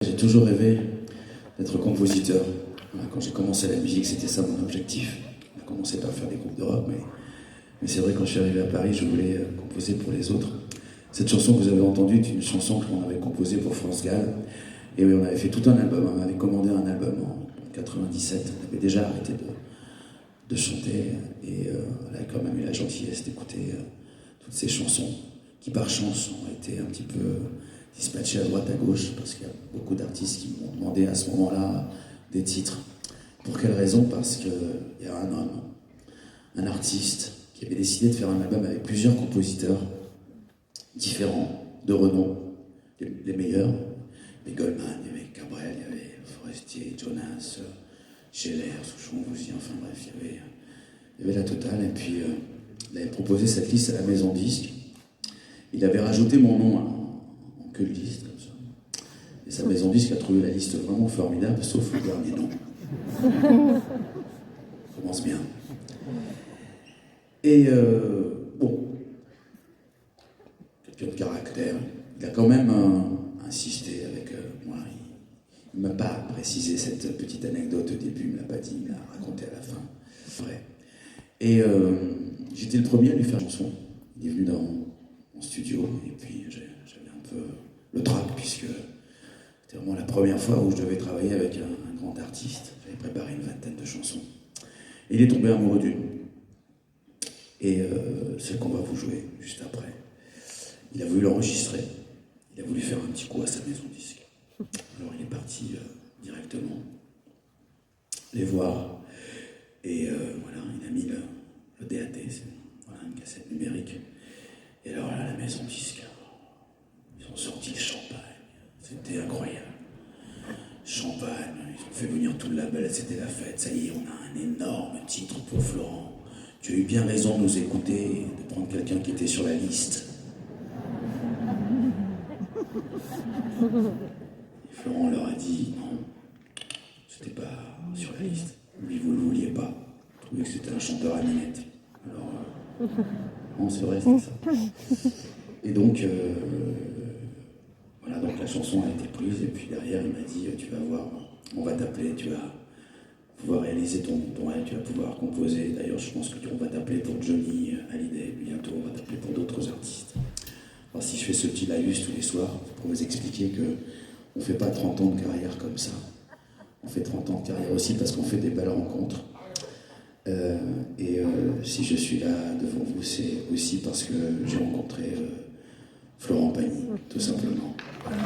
J'ai toujours rêvé d'être compositeur. Voilà, quand j'ai commencé la musique, c'était ça mon objectif. J'ai commencé par faire des groupes de rock, mais c'est vrai, quand je suis arrivé à Paris, je voulais composer pour les autres. Cette chanson que vous avez entendue est une chanson qu'on avait composée pour France Gall. Et oui, on avait fait tout un album, on m'avait commandé un album en 97. On avait déjà arrêté de chanter, et elle a quand même eu la gentillesse d'écouter toutes ces chansons qui par chance ont été un petit peu dispatchées à droite à gauche, parce qu'il y a beaucoup d'artistes qui m'ont demandé à ce moment-là des titres. Pour quelle raison? Parce qu'il y a un homme, un artiste, qui avait décidé de faire un album avec plusieurs compositeurs différents, de renom, les meilleurs. Il y avait Goldman, il y avait Cabrel, il y avait Forestier, Jonas, Scheller, Souchon, aussi, enfin bref, il y avait la totale. Et puis il avait proposé cette liste à la maison disque. Il avait rajouté mon nom en queue de liste, comme ça. Et sa maison disque a trouvé la liste vraiment formidable, sauf le dernier nom. Ça commence bien. Et bon, quelqu'un de caractère. Il a quand même insisté avec moi. Il ne m'a pas précisé cette petite anecdote au début, il ne me l'a pas dit, il me l'a raconté à la fin. Vrai. Et j'étais le premier à lui faire une chanson. Il est venu dans mon studio, et puis j'avais un peu le trac, puisque c'était vraiment la première fois où je devais travailler avec un grand artiste. J'avais préparé une vingtaine de chansons. Et il est tombé amoureux d'une. Et celle qu'on va vous jouer juste après. Il a voulu l'enregistrer. Il a voulu faire un petit coup à sa maison disque. Alors il est parti directement les voir. Et voilà, il a mis le DAT, c'est voilà, une cassette numérique. Et alors là, la maison disque, ils ont sorti le champagne. C'était incroyable. Champagne, ils ont fait venir tout le label, c'était la fête. Ça y est, on a un énorme titre pour Florent. Tu as eu bien raison de nous écouter, de prendre quelqu'un qui était sur la liste. Et Florent leur a dit non, c'était pas sur la liste. Mais vous ne le vouliez pas. Vous trouviez que c'était un chanteur à minette. Alors, non, c'est vrai, c'était ça. Et donc, voilà, donc la chanson a été prise, et puis derrière, il m'a dit tu vas voir, on va t'appeler, tu vas pouvoir réaliser ton rêve, tu vas pouvoir composer. D'ailleurs, je pense qu'on va t'appeler pour Johnny Hallyday, bientôt on va t'appeler pour d'autres artistes. Alors si je fais ce petit laïus tous les soirs, c'est pour vous expliquer qu'on ne fait pas 30 ans de carrière comme ça. On fait 30 ans de carrière aussi parce qu'on fait des belles rencontres. Si je suis là devant vous, c'est aussi parce que j'ai rencontré Florent Pagny, tout simplement. Voilà.